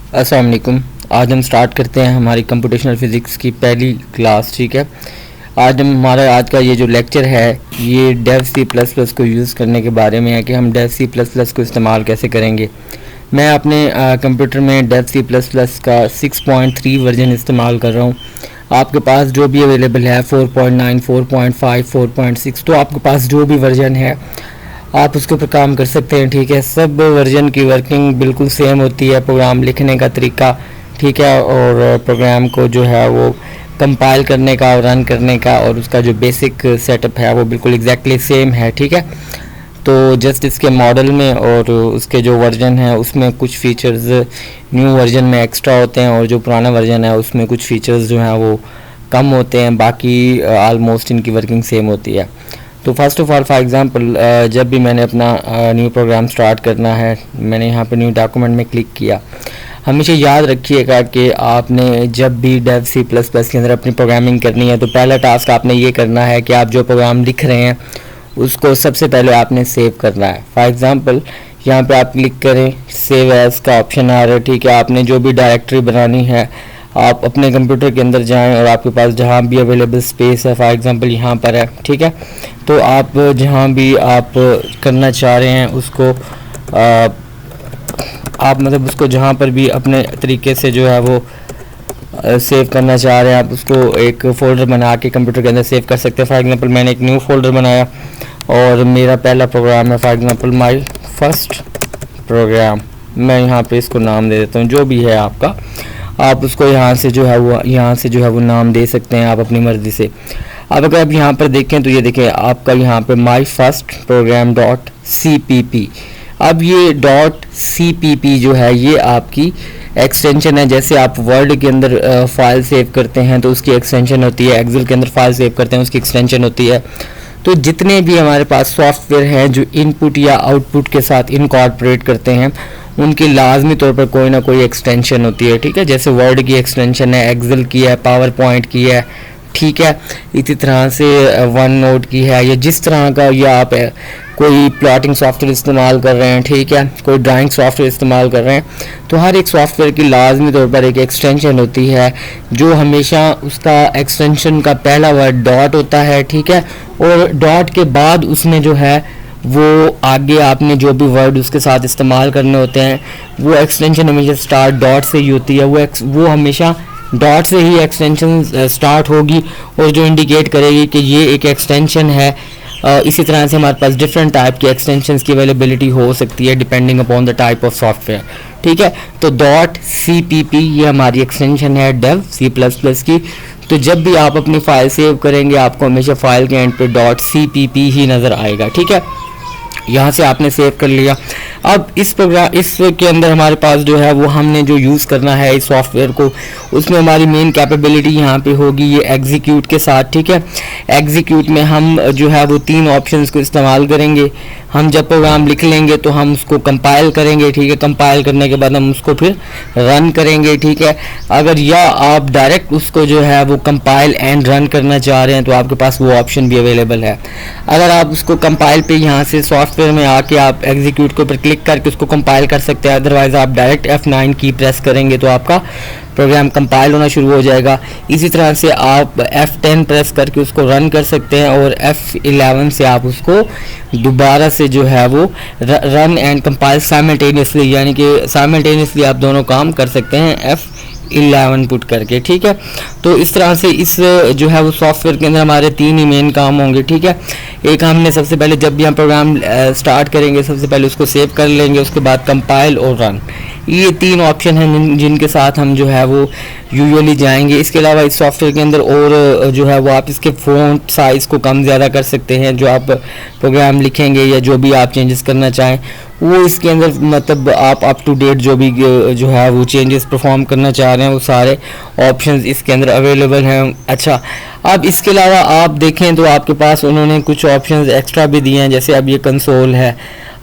अस्सलाम वालेकुम। आज हम स्टार्ट करते हैं हमारी कंप्यूटेशनल फ़िज़िक्स की पहली क्लास। ठीक है, हमारा आज का ये जो लेक्चर है ये डेव सी प्लस प्लस को यूज़ करने के बारे में है कि हम डेव सी प्लस प्लस को इस्तेमाल कैसे करेंगे। मैं अपने कंप्यूटर में डेव सी प्लस प्लस का 6.3 वर्जन इस्तेमाल कर रहा हूँ। आपके पास जो भी अवेलेबल है 4.9, 4.5, 4.6, तो आपके पास जो भी वर्जन है आप उसके ऊपर काम कर सकते हैं। ठीक है, सब वर्जन की वर्किंग बिल्कुल सेम होती है, प्रोग्राम लिखने का तरीका, ठीक है, और प्रोग्राम को जो है वो कंपाइल करने का और रन करने का और उसका जो बेसिक सेटअप है वो बिल्कुल एग्जैक्टली सेम है। ठीक है, तो जस्ट इसके मॉडल में और उसके जो वर्जन है उसमें कुछ फीचर्स न्यू वर्जन में एक्स्ट्रा होते हैं और जो पुराना वर्जन है उसमें कुछ फीचर्स जो हैं वो कम होते हैं, बाकी आलमोस्ट इनकी वर्किंग सेम होती है। तो first of all for example जब भी मैंने अपना न्यू प्रोग्राम स्टार्ट करना है, मैंने यहाँ पे न्यू डॉक्यूमेंट में क्लिक किया। हमेशा याद रखिएगा कि आपने जब भी डेव सी प्लस प्लस के अंदर अपनी प्रोग्रामिंग करनी है तो पहला टास्क आपने ये करना है कि आप जो प्रोग्राम लिख रहे हैं उसको सबसे पहले आपने सेव करना है। फॉर एग्ज़ाम्पल यहाँ पे आप क्लिक करें, सेव एज़ का ऑप्शन आ रहा है। ठीक है, आपने जो भी डायरेक्टरी बनानी है आप अपने कंप्यूटर के अंदर जाएं और आपके पास जहाँ भी अवेलेबल स्पेस है, फॉर एग्ज़ाम्पल यहाँ पर है, ठीक है, तो आप जहाँ भी आप करना चाह रहे हैं उसको आप मतलब उसको जहाँ पर भी अपने तरीके से जो है वो सेव करना चाह रहे हैं आप उसको एक फ़ोल्डर बना के कंप्यूटर के अंदर सेव कर सकते हैं। फॉर एग्ज़ाम्पल मैंने एक न्यू फोल्डर बनाया और मेरा पहला प्रोग्राम है for example my first program. मैं यहाँ पे इसको नाम दे देता हूँ, जो भी है आपका आप उसको यहाँ से जो है वो नाम दे सकते हैं आप अपनी मर्ज़ी से। अब अगर आप यहाँ पर देखें तो ये देखें आपका यहाँ पे my first program dot CPP। अब ये डॉट CPP जो है ये आपकी एक्सटेंशन है। जैसे आप वर्ड के अंदर फाइल सेव करते हैं तो उसकी एक्सटेंशन होती है, एक्सेल के अंदर फाइल सेव करते हैं उसकी एक्सटेंशन होती है। तो जितने भी हमारे पास सॉफ्टवेयर हैं जो इनपुट या आउटपुट के साथ इनकॉर्पोरेट करते हैं उनकी लाजमी तौर पर कोई ना कोई एक्सटेंशन होती है। ठीक है, जैसे वर्ड की एक्सटेंशन है, एक्सेल की है, पावर पॉइंट की है, ठीक है, इसी तरह से वन नोट की है, या जिस तरह का या आप कोई प्लॉटिंग सॉफ्टवेयर इस्तेमाल कर रहे हैं, ठीक है, कोई ड्राइंग सॉफ्टवेयर इस्तेमाल कर रहे हैं, तो हर एक सॉफ्टवेयर की लाजमी तौर पर एक एक्सटेंशन होती है जो हमेशा उसका एक्सटेंशन का पहला वर्ड डॉट होता है। ठीक है, और डॉट के बाद उसमें जो है वो आगे आपने जो भी वर्ड उसके साथ इस्तेमाल करने होते हैं वो एक्सटेंशन हमेशा स्टार्ट डॉट से ही होती है। वो हमेशा डॉट से ही एक्सटेंशन स्टार्ट होगी और जो इंडिकेट करेगी कि ये एक एक्सटेंशन है। इसी तरह से हमारे पास डिफरेंट टाइप की एक्सटेंशंस की अवेलेबिलिटी हो सकती है depending upon the type of software. ठीक है, तो डॉट CPP ये हमारी एक्सटेंशन है डेव सी प्लस प्लस की। तो जब भी आप अपनी फाइल सेव करेंगे आपको हमेशा फाइल के एंड पे डॉट CPP ही नज़र आएगा। ठीक है, यहाँ से आपने सेव कर लिया। अब इसके अंदर हमारे पास जो है वो हमने जो यूज़ करना है इस सॉफ्टवेयर को, उसमें हमारी मेन कैपेबिलिटी यहाँ पे होगी ये एग्जीक्यूट के साथ। ठीक है, एग्जीक्यूट में हम जो है वो 3 ऑप्शंस को इस्तेमाल करेंगे। हम जब प्रोग्राम लिख लेंगे तो हम उसको कंपाइल करेंगे, ठीक है, कंपाइल करने के बाद हम उसको फिर रन करेंगे। ठीक है, अगर या आप डायरेक्ट उसको जो है वो कंपाइल एंड रन करना चाह रहे हैं तो आपके पास वो ऑप्शन भी अवेलेबल है। अगर आप उसको कंपाइल पे यहाँ से सॉफ्टवेयर में आके आप एग्जीक्यूट के ऊपर क्लिक करके उसको कंपाइल कर सकते हैं, अदरवाइज़ आप डायरेक्ट F9 की प्रेस करेंगे तो आपका प्रोग्राम कंपाइल होना शुरू हो जाएगा। इसी तरह से आप F10 प्रेस करके उसको रन कर सकते हैं और F11 से आप उसको दोबारा से जो है वो रन एंड कंपाइल साइमल्टेनियसली, यानी कि साइमल्टेनियसली आप दोनों काम कर सकते हैं F11 पुट करके। ठीक है, तो इस तरह से इस जो है वो सॉफ्टवेयर के अंदर हमारे 3 ही मेन काम होंगे। ठीक है, एक हमने सबसे पहले जब भी हम प्रोग्राम स्टार्ट करेंगे सबसे पहले उसको सेव कर लेंगे, उसके बाद कंपाइल और रन, ये 3 ऑप्शन हैं जिनके साथ हम जो है वो यूजुअली जाएंगे। इसके अलावा इस सॉफ्टवेयर के अंदर और जो है वो आप इसके फ़ॉन्ट साइज़ को कम ज़्यादा कर सकते हैं। जो आप प्रोग्राम लिखेंगे या जो भी आप चेंजेस करना चाहें वो इसके अंदर मतलब आप अप टू डेट जो भी जो है वो चेंजेस परफॉर्म करना चाह रहे हैं वो सारे ऑप्शंस इसके अंदर अवेलेबल हैं। अच्छा, अब इसके अलावा आप देखें तो आपके पास उन्होंने कुछ ऑप्शंस एक्स्ट्रा भी दिए हैं, जैसे अब ये कंसोल है,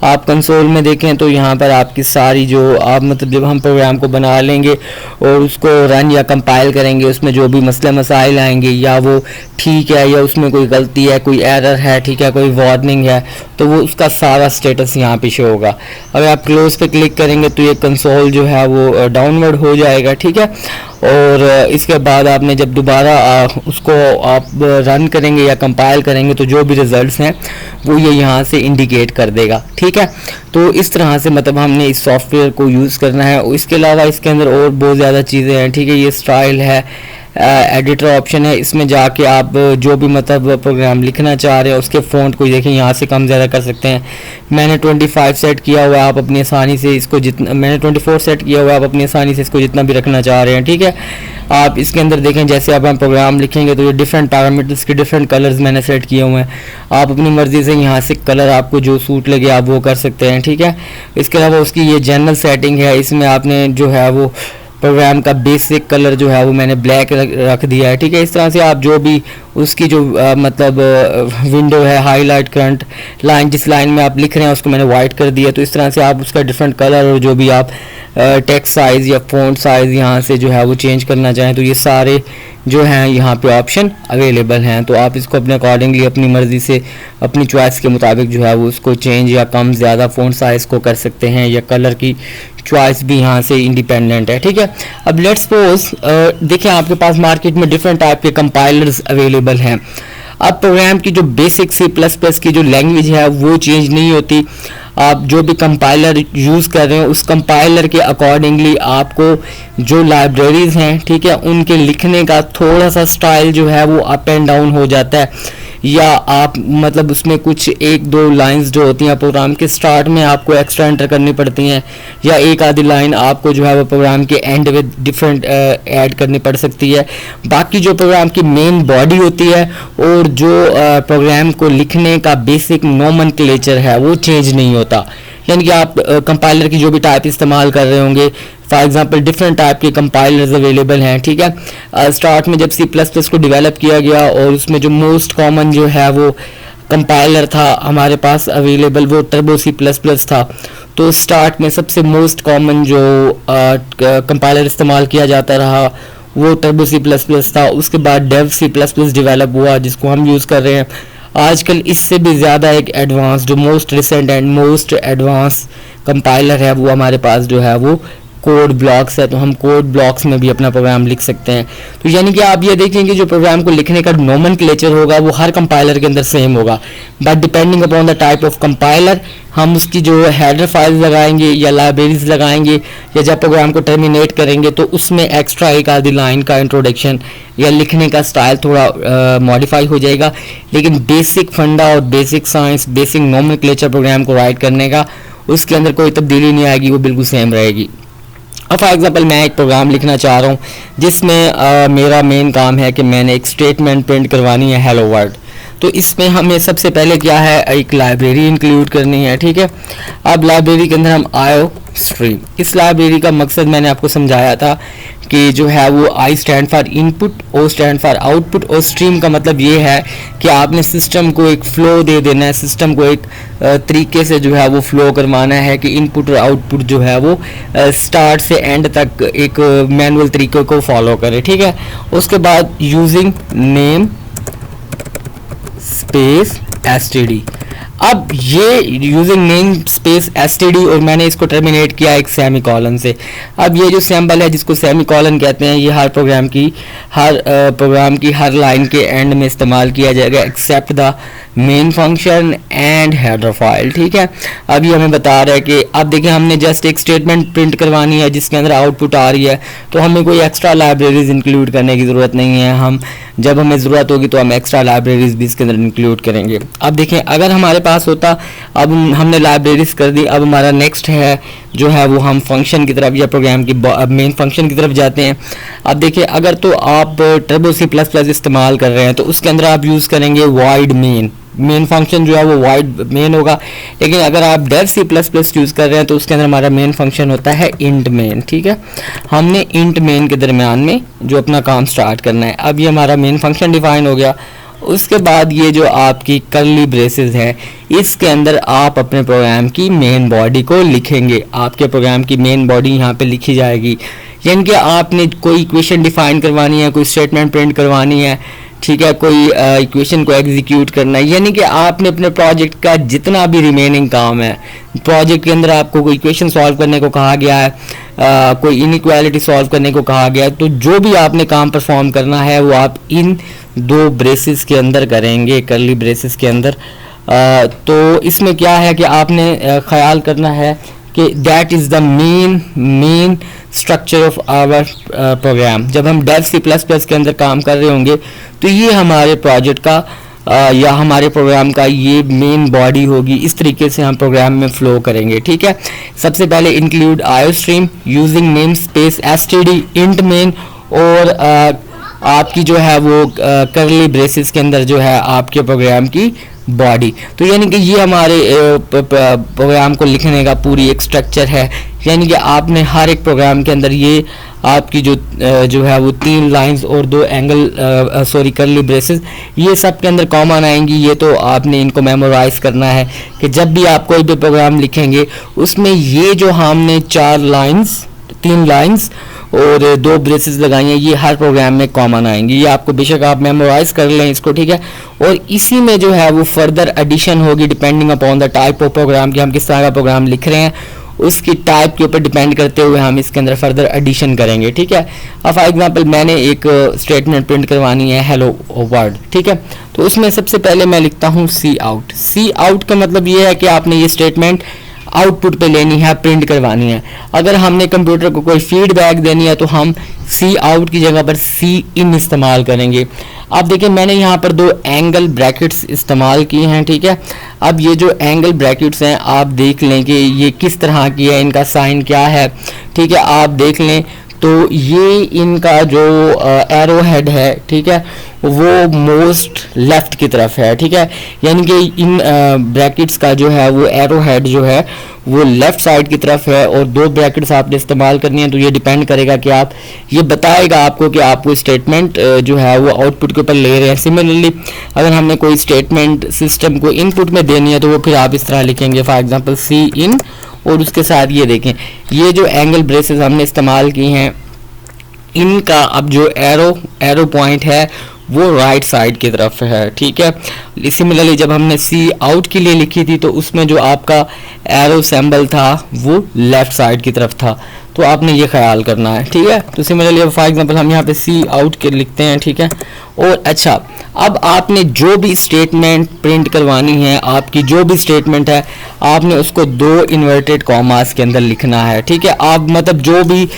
आप कंसोल में देखें तो यहाँ पर आपकी सारी जो आप मतलब जब हम प्रोग्राम को बना लेंगे और उसको रन या कंपाइल करेंगे, उसमें जो भी मसले मसाइल आएंगे या वो ठीक है या उसमें कोई गलती है, कोई एरर है, ठीक है, कोई वार्निंग है, तो वो उसका सारा स्टेटस यहाँ पे शो होगा। अगर आप क्लोज पे क्लिक करेंगे तो ये कंसोल जो है वो डाउनलोड हो जाएगा, ठीक है। और इसके बाद आपने जब दोबारा उसको आप रन करेंगे या कंपाइल करेंगे तो जो भी रिजल्ट्स हैं वो ये यहाँ से इंडिकेट कर देगा, ठीक है। तो इस तरह से मतलब हमने इस सॉफ्टवेयर को यूज़ करना है। इसके अलावा इसके अंदर और बहुत ज़्यादा चीज़ें हैं, ठीक है। ये स्टाइल है, एडिटर ऑप्शन है, इसमें जाके आप जो भी मतलब प्रोग्राम लिखना चाह रहे हैं उसके फ़ॉन्ट को देखें, यहाँ से कम ज़्यादा कर सकते हैं। मैंने 25 सेट किया हुआ है, आप अपनी आसानी से इसको जितना, मैंने 24 सेट किया हुआ है, आप अपनी आसानी से इसको जितना भी रखना चाह रहे हैं, ठीक है। आप इसके अंदर देखें, जैसे आप हम प्रोग्राम लिखेंगे तो ये डिफरेंट पैरामीटर्स के डिफरेंट कलर्स मैंने सेट किए हुए हैं। आप अपनी मर्ज़ी से यहाँ से कलर आपको जो सूट लगे आप वो कर सकते हैं, ठीक है। इसके अलावा उसकी ये जनरल सेटिंग है, इसमें आपने जो है वो प्रोग्राम का बेसिक कलर जो है वो मैंने ब्लैक रख दिया है, ठीक है। इस तरह से आप जो भी उसकी जो मतलब विंडो है, हाईलाइट, करंट लाइन, जिस लाइन में आप लिख रहे हैं उसको मैंने वाइट कर दिया। तो इस तरह से आप उसका डिफरेंट कलर और जो भी आप टेक्स्ट साइज़ या फ़ॉन्ट साइज़ यहाँ से जो है वो चेंज करना चाहें तो ये सारे जो हैं यहाँ पे ऑप्शन अवेलेबल हैं। तो आप इसको अपने अकॉर्डिंगली अपनी मर्ज़ी से अपनी चॉइस के मुताबिक जो है वो उसको चेंज या कम ज़्यादा फ़ॉन्ट साइज़ को कर सकते हैं, या कलर की चॉइस भी यहाँ से इंडिपेंडेंट है, ठीक है। अब लेट्स सपोज देखिए आपके पास मार्केट में डिफरेंट टाइप के कंपाइलर्स अवेलेबल हैं। अब प्रोग्राम की जो बेसिक C++ की जो लैंग्वेज है वो चेंज नहीं होती। आप जो भी कंपाइलर यूज़ कर रहे हैं उस कंपाइलर के अकॉर्डिंगली आपको जो लाइब्रेरीज़ हैं, ठीक है, उनके लिखने का थोड़ा सा स्टाइल जो है वो अप एंड डाउन हो जाता है, या आप मतलब उसमें कुछ एक दो लाइंस जो होती हैं प्रोग्राम के स्टार्ट में आपको एक्स्ट्रा एंटर करनी पड़ती हैं, या एक आधी लाइन आपको जो है वो प्रोग्राम के एंड में डिफरेंट ऐड करनी पड़ सकती है। बाकी जो प्रोग्राम की मेन बॉडी होती है और जो प्रोग्राम को लिखने का बेसिक नोमेनक्लेचर है वो चेंज नहीं होता। यानी कि आप कंपाइलर की जो भी टाइप इस्तेमाल कर रहे होंगे, फॉर एग्जांपल डिफरेंट टाइप के कंपाइलर्स अवेलेबल हैं, ठीक है। स्टार्ट में जब C++ को डेवलप किया गया और उसमें जो मोस्ट कॉमन जो है वो कंपाइलर था हमारे पास अवेलेबल वो टर्बो C++ था। तो स्टार्ट में सबसे मोस्ट कॉमन जो कंपाइलर इस्तेमाल किया जाता रहा वो टर्बो C++ था। उसके बाद डेव C++ डेवलप हुआ जिसको हम यूज़ कर रहे हैं आजकल। इससे भी ज़्यादा एक एडवांस जो most recent and most advance compiler है वो हमारे पास जो है वो कोड ब्लॉक्स है। तो हम कोड ब्लॉक्स में भी अपना प्रोग्राम लिख सकते हैं। तो यानी कि आप ये देखेंगे जो प्रोग्राम को लिखने का नोमेनक्लेचर होगा वो हर कंपाइलर के अंदर सेम होगा, but depending upon the type of compiler हम उसकी जो हेडर फाइल्स लगाएंगे या लाइब्रेरीज लगाएंगे, या जब प्रोग्राम को टर्मिनेट करेंगे तो उसमें एक्स्ट्रा एक आधी लाइन का इंट्रोडक्शन या लिखने का स्टाइल थोड़ा मॉडिफाई हो जाएगा। लेकिन बेसिक फंडा और basic science, basic nomenclature program को राइट करने का उसके अंदर कोई तब्दीली नहीं आएगी, वो बिल्कुल सेम रहेगी। अब फॉर एग्जांपल मैं एक प्रोग्राम लिखना चाह रहा हूँ जिसमें मेरा मेन काम है कि मैंने एक स्टेटमेंट प्रिंट करवानी है हेलो वर्ल्ड। तो इसमें हमें सबसे पहले क्या है, एक लाइब्रेरी इंक्लूड करनी है, ठीक है। अब लाइब्रेरी के अंदर हम आयो स्ट्रीम, इस लाइब्रेरी का मकसद मैंने आपको समझाया था कि जो है वो I stand for input, O stand for output, और स्ट्रीम का मतलब ये है कि आपने सिस्टम को एक फ़्लो दे देना है, सिस्टम को एक तरीके से जो है वो फ़्लो करवाना है कि इनपुट और आउटपुट जो है वो स्टार्ट से एंड तक एक मैनुअल तरीके को फॉलो करे, ठीक है। उसके बाद यूजिंग नेम स्पेस std, अब ये यूजिंग नेम स्पेस std और मैंने इसको टर्मिनेट किया एक सेमी कॉलन से। अब ये जो सिंबल है जिसको सेमी कॉलन कहते हैं ये हर प्रोग्राम की हर लाइन के एंड में इस्तेमाल किया जाएगा except the main function and header file, ठीक है। अब ये हमें बता रहा है कि अब देखिए हमने जस्ट एक स्टेटमेंट प्रिंट करवानी है जिसके अंदर आउटपुट आ रही है, तो हमें कोई एक्स्ट्रा लाइब्रेरीज इंक्लूड करने की ज़रूरत नहीं है। हम जब हमें ज़रूरत होगी तो हम एक्स्ट्रा लाइब्रेरीज भी इसके अंदर इंक्लूड करेंगे। अब देखें अगर हमारे पास होता, अब हमने लाइब्रेरीज कर दी, अब हमारा नेक्स्ट है जो है वो हम फंक्शन की तरफ या प्रोग्राम की मेन फंक्शन की तरफ जाते हैं। अब देखिए अगर तो आप टर्बो C++ इस्तेमाल कर रहे हैं तो उसके अंदर आप यूज़ करेंगे वाइड मेन फंक्शन जो है वो वाइड मेन होगा। लेकिन अगर आप डेव C++ यूज़ कर रहे हैं तो उसके अंदर हमारा मेन फंक्शन होता है इंट मेन, ठीक है। हमने इंट मेन के दरमियान में जो अपना काम स्टार्ट करना है। अब ये हमारा मेन फंक्शन डिफाइन हो गया उसके बाद ये जो आपकी कर्ली ब्रेसेस है, इसके अंदर आप अपने प्रोग्राम की मेन बॉडी को लिखेंगे। आपके प्रोग्राम की मेन बॉडी यहाँ पे लिखी जाएगी, यानी कि आपने कोई इक्वेशन डिफाइन करवानी है, कोई स्टेटमेंट प्रिंट करवानी है, ठीक है, कोई इक्वेशन को एग्जीक्यूट करना है, यानी कि आपने अपने प्रोजेक्ट का जितना भी रिमेनिंग काम है, प्रोजेक्ट के अंदर आपको कोई इक्वेशन सॉल्व करने को कहा गया है, कोई इनइक्वालिटी सॉल्व करने को कहा गया है, तो जो भी आपने काम परफॉर्म करना है वो आप इन दो ब्रेसेस के अंदर करेंगे, कर्ली ब्रेसेस के अंदर। तो इसमें क्या है कि आपने ख्याल करना है कि that is the main structure of our program. जब हम डेव C++ के अंदर काम कर रहे होंगे तो ये हमारे प्रोजेक्ट का या हमारे प्रोग्राम का ये मेन बॉडी होगी। इस तरीके से हम प्रोग्राम में फ्लो करेंगे, ठीक है। सबसे पहले include iostream using name space std int main, और आपकी जो है वो कर्ली ब्रेसेस के अंदर जो है आपके प्रोग्राम की बॉडी। तो यानी कि ये हमारे प्रोग्राम को लिखने का पूरी एक स्ट्रक्चर है, यानी कि आपने हर एक प्रोग्राम के अंदर ये आपकी जो है वो 3 लाइंस और 2 एंगल कर्ली ब्रेसेस, ये सब के अंदर कॉमन आएंगी। ये तो आपने इनको मेमोराइज करना है कि जब भी आप कोई भी प्रोग्राम लिखेंगे उसमें ये जो हमने 3 लाइंस और 2 ब्रेसेस लगाई हैं, ये हर प्रोग्राम में कॉमन आएंगी। ये आपको बेशक आप मेमोराइज कर लें इसको, ठीक है। और इसी में जो है वो फर्दर एडिशन होगी depending upon the type of program, कि हम किस तरह का प्रोग्राम लिख रहे हैं उसकी टाइप के ऊपर डिपेंड करते हुए हम इसके अंदर फर्दर एडिशन करेंगे, ठीक है। अब फॉर एग्जांपल मैंने एक स्टेटमेंट प्रिंट करवानी है हेलो वर्ल्ड, ठीक है। तो उसमें सबसे पहले मैं लिखता हूँ सी आउट का मतलब ये है कि आपने ये स्टेटमेंट आउटपुट पे लेनी है, प्रिंट करवानी है। अगर हमने कंप्यूटर को कोई फीडबैक देनी है तो हम सी आउट की जगह पर सी इन इस्तेमाल करेंगे। अब देखिए मैंने यहाँ पर 2 एंगल ब्रैकेट्स इस्तेमाल किए हैं, ठीक है। अब ये जो एंगल ब्रैकेट्स हैं आप देख लें कि ये किस तरह की है, इनका साइन क्या है, ठीक है, आप देख लें। तो ये इनका जो एरो हेड है, ठीक है, वो मोस्ट लेफ्ट की तरफ है, ठीक है। यानी कि इन ब्रैकेट्स का जो है वो एरो हेड जो है वो लेफ्ट साइड की तरफ है, और 2 ब्रैकेट्स आपने इस्तेमाल करनी है। तो ये डिपेंड करेगा कि आप, ये बताएगा आपको कि आपको स्टेटमेंट जो है वो आउटपुट के ऊपर ले रहे हैं। सिमिलरली अगर हमने कोई स्टेटमेंट सिस्टम को इनपुट में देनी है तो वो फिर आप इस तरह लिखेंगे, फॉर एग्जांपल सी इन, और उसके साथ ये देखें ये जो एंगल ब्रेसेस हमने इस्तेमाल की हैं इनका अब जो एरो पॉइंट है वो राइट साइड की तरफ है, ठीक है। सिमिलरली जब हमने सी आउट के लिए लिखी थी तो उसमें जो आपका एरो सिंबल था वो लेफ्ट साइड की तरफ था, तो आपने ये ख्याल करना है, ठीक है। तो सिमिलरली अब फॉर एग्जांपल हम यहाँ पे सी आउट के लिखते हैं, ठीक है। और अच्छा, अब आपने जो भी स्टेटमेंट प्रिंट करवानी है, आपकी जो भी स्टेटमेंट है आपने उसको 2 इन्वर्टेड कॉमास के अंदर लिखना है, ठीक है। आप मतलब जो भी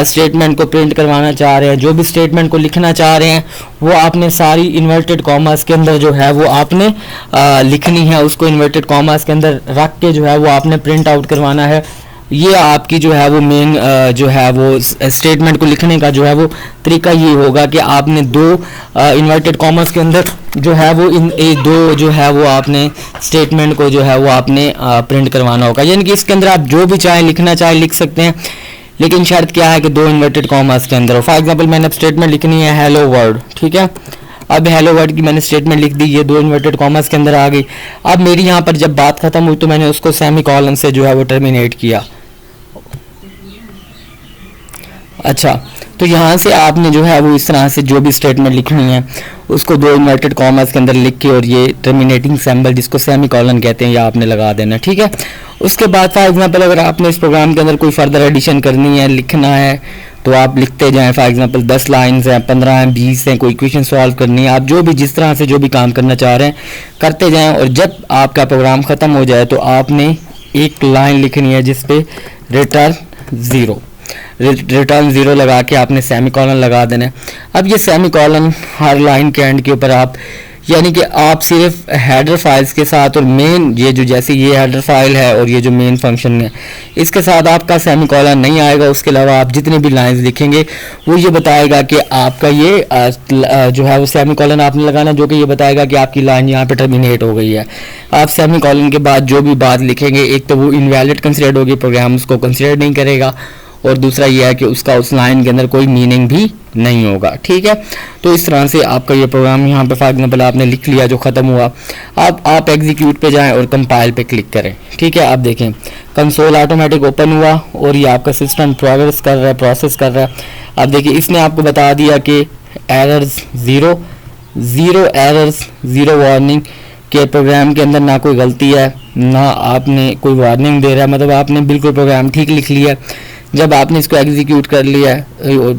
स्टेटमेंट को प्रिंट करवाना चाह रहे हैं, जो भी स्टेटमेंट को लिखना चाह रहे हैं, वो आपने सारी इन्वर्टेड कॉमास के अंदर जो है वो आपने लिखनी है। उसको इन्वर्टेड कॉमास के अंदर रख के जो है वो आपने प्रिंट आउट करवाना है। ये आपकी जो है वो मेन जो है वो स्टेटमेंट को लिखने का जो है वो तरीका ये होगा कि आपने 2 इन्वर्टेड कॉमास के अंदर जो है वो इन 2 जो है वो आपने स्टेटमेंट को जो है वो आपने प्रिंट करवाना होगा। यानी कि इसके अंदर आप जो भी चाहे लिखना चाहे लिख सकते हैं, लेकिन शर्त क्या है कि 2 इन्वर्टेड कॉमास के अंदर हो। फॉर एग्जांपल मैंने अब स्टेटमेंट लिखनी है हेलो वर्ल्ड, ठीक है। अब हेलो वर्ल्ड की मैंने स्टेटमेंट लिख दी, ये 2 इन्वर्टेड कॉमास के अंदर आ गई। अब मेरी यहाँ पर जब बात खत्म हुई तो मैंने उसको सेमीकोलन से जो है वो टर्मिनेट किया। अच्छा, तो यहाँ से आपने जो है वो इस तरह से जो भी स्टेटमेंट लिखनी है उसको 2 इन्वर्टेड कॉमास के अंदर लिख के और ये टर्मिनेटिंग सिंबल जिसको सेमीकोलन कहते हैं ये आपने लगा देना, ठीक है। उसके बाद फॉर एग्जांपल अगर आपने इस प्रोग्राम के अंदर कोई फर्दर एडिशन करनी है, लिखना है, तो आप लिखते जाएं। फॉर एग्जांपल 10 लाइन्स हैं, 15 हैं, 20 हैं, कोई इक्वेशन सॉल्व करनी है, आप जो भी जिस तरह से जो भी काम करना चाह रहे हैं करते जाएं। और जब आपका प्रोग्राम ख़त्म हो जाए तो आपने एक लाइन लिखनी है जिस पे रिटर्न 0 लगा के आपने सेमीकोलन लगा देना है। अब ये सेमीकोलन हर लाइन के एंड के ऊपर आप, यानी कि आप सिर्फ हेडर फाइल्स के साथ और मेन ये जो जैसे ये हेडर फाइल है और ये जो मेन फंक्शन है इसके साथ आपका सेमीकोलन नहीं आएगा। उसके अलावा आप जितने भी लाइंस लिखेंगे वो ये बताएगा कि आपका ये जो है वो सेमीकोलन आपने लगाना, जो कि ये बताएगा कि आपकी लाइन यहाँ पे टर्मिनेट हो गई है। आप सेमीकोलन के बाद जो भी बात लिखेंगे एक तो वो इनवैलिड कंसिडर्ड होगी, प्रोग्राम उसको कंसिडर नहीं करेगा, और दूसरा ये है कि उसका उस लाइन के अंदर कोई मीनिंग भी नहीं होगा। ठीक है, तो इस तरह से आपका ये प्रोग्राम यहाँ पे फॉर एग्जांपल आपने लिख लिया जो ख़त्म हुआ, अब आप एग्जीक्यूट पे जाएं और कंपाइल पे क्लिक करें। ठीक है, आप देखें कंसोल ऑटोमेटिक ओपन हुआ और ये आपका सिस्टम प्रोग्रेस कर रहा है, प्रोसेस कर रहा है। अब देखिए इसने आपको बता दिया कि errors zero errors, zero warning, के प्रोग्राम के अंदर ना कोई गलती है ना आपने कोई वार्निंग दे रहा है, मतलब आपने बिल्कुल प्रोग्राम ठीक लिख लिया। जब आपने इसको एग्जीक्यूट कर लिया है,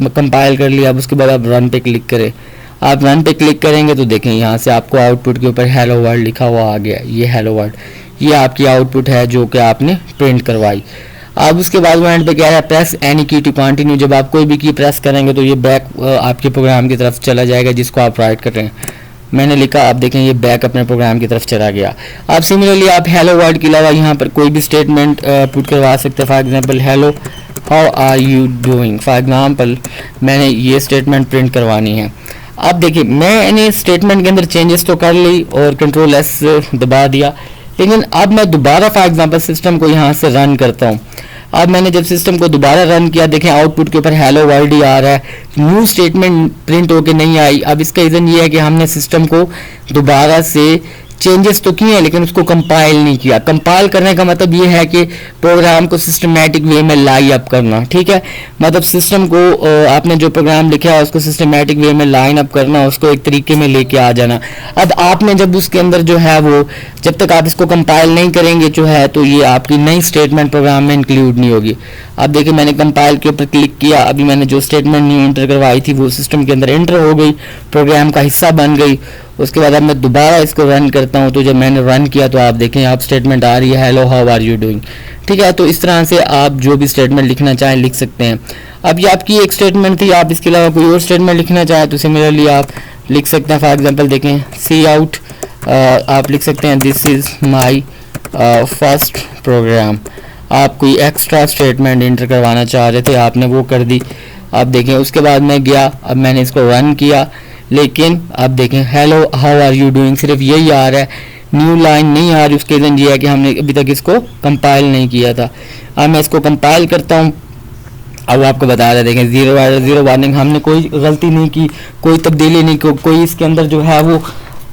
कंपाइल कर लिया, अब उसके बाद आप रन पे क्लिक करें। आप रन पे क्लिक करेंगे तो देखें यहाँ से आपको आउटपुट के ऊपर हेलो वर्ल्ड लिखा हुआ आ गया। ये हेलो वर्ल्ड, ये आपकी आउटपुट है जो कि आपने प्रिंट करवाई। अब उसके बाद वो एंड पे क्या है, प्रेस एनी की टू कंटिन्यू। जब आप कोई भी की प्रेस करेंगे तो ये बैक आपके प्रोग्राम की तरफ चला जाएगा जिसको आप राइट कर रहे हैं। मैंने लिखा, आप देखें ये बैक अपने प्रोग्राम की तरफ चला गया। अब सिमिलरली आप हेलो वर्ड के अलावा यहाँ पर कोई भी स्टेटमेंट पुट करवा सकते हैं। For example hello how are you doing, for example मैंने ये स्टेटमेंट प्रिंट करवानी है। अब देखिए मैंने स्टेटमेंट के अंदर चेंजेस तो कर ली और कंट्रोल एस दबा दिया, लेकिन अब मैं दोबारा फॉर एग्जांपल सिस्टम को यहाँ से रन करता हूँ। अब मैंने जब सिस्टम को दोबारा रन किया, देखें आउटपुट के ऊपर हेलो वर्ल्ड ही आ रहा है, न्यू स्टेटमेंट प्रिंट होके नहीं आई। अब इसका रीज़न ये है कि हमने सिस्टम को दोबारा से चेंजेस तो किए हैं लेकिन उसको कंपाइल नहीं किया। कंपाइल करने का मतलब ये है कि प्रोग्राम को सिस्टमैटिक वे में लाई अप करना। ठीक है, मतलब सिस्टम को आपने जो प्रोग्राम लिखा है उसको सिस्टमैटिक वे में लाइन अप करना, उसको एक तरीके में लेके आ जाना। अब आपने जब उसके अंदर जो है वो जब तक आप इसको कंपाइल नहीं करेंगे जो है तो ये आपकी नई स्टेटमेंट प्रोग्राम में इंक्लूड नहीं होगी। अब देखिए मैंने कंपाइल के ऊपर क्लिक किया, अभी मैंने जो स्टेटमेंट न्यू एंटर करवाई थी वो सिस्टम के अंदर एंटर हो गई, प्रोग्राम का हिस्सा बन गई। उसके बाद अब मैं दोबारा इसको रन करता हूं तो जब मैंने रन किया तो आप देखें आप स्टेटमेंट आ रही है hello how are you doing. ठीक है, तो इस तरह से आप जो भी स्टेटमेंट लिखना चाहें लिख सकते हैं। अब ये आपकी एक स्टेटमेंट थी, आप इसके अलावा कोई और स्टेटमेंट लिखना चाहें तो सिमिलरली आप लिख सकते हैं। फॉर एग्जांपल देखें सी आउट, आप लिख सकते हैं this is my first program. आप कोई एक्स्ट्रा स्टेटमेंट इंटर करवाना चाह रहे थे, आपने वो कर दी। आप देखें उसके बाद मैं गया, अब मैंने इसको रन किया, लेकिन आप देखें hello how are you doing सिर्फ यही आ रहा है, न्यू लाइन नहीं आ रही। उसके रीज़न ये है कि हमने अभी तक इसको कंपाइल नहीं किया था। अब मैं इसको कंपाइल करता हूँ, अब आपको बता रहा है देखें ज़ीरो एरर ज़ीरो वार्निंग, हमने कोई गलती नहीं की, कोई तब्दीली नहीं की, कोई इसके अंदर जो है वो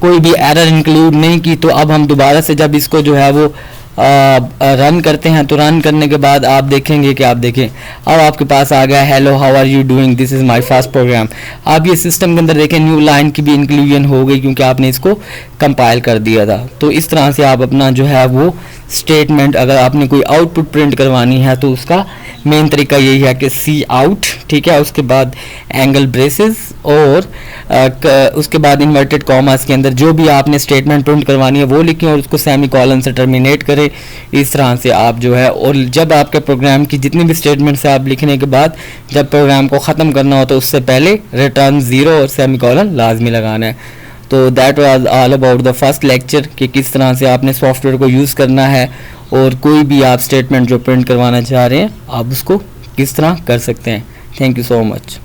कोई भी एरर इंक्लूड नहीं की। तो अब हम दोबारा से जब इसको जो है वो रन करते हैं तो रन करने के बाद आप देखेंगे कि आप देखें अब आपके पास आ गया hello how are you doing this is my first program. आप ये सिस्टम के अंदर देखें न्यू लाइन की भी इंक्लूजन हो गई क्योंकि आपने इसको कंपाइल कर दिया था। तो इस तरह से आप अपना जो है वो स्टेटमेंट, अगर आपने कोई आउटपुट प्रिंट करवानी है तो उसका मेन तरीका यही है कि सी आउट, ठीक है, उसके बाद एंगल ब्रेसेस और उसके बाद इन्वर्टेड कॉमास के अंदर जो भी आपने स्टेटमेंट प्रिंट करवानी है वो लिखें और उसको सेमी कॉलन से टर्मिनेट करें। इस तरह से आप जो है, और जब आपके प्रोग्राम की जितनी भी स्टेटमेंट्स है आप लिखने के बाद जब प्रोग्राम को ख़त्म करना हो तो उससे पहले रिटर्न ज़ीरो और सेमी कॉलन लाजमी लगाना है। तो that was all about the first lecture कि किस तरह से आपने सॉफ्टवेयर को यूज़ करना है और कोई भी आप स्टेटमेंट जो प्रिंट करवाना चाह रहे हैं आप उसको किस तरह कर सकते हैं। Thank you so much.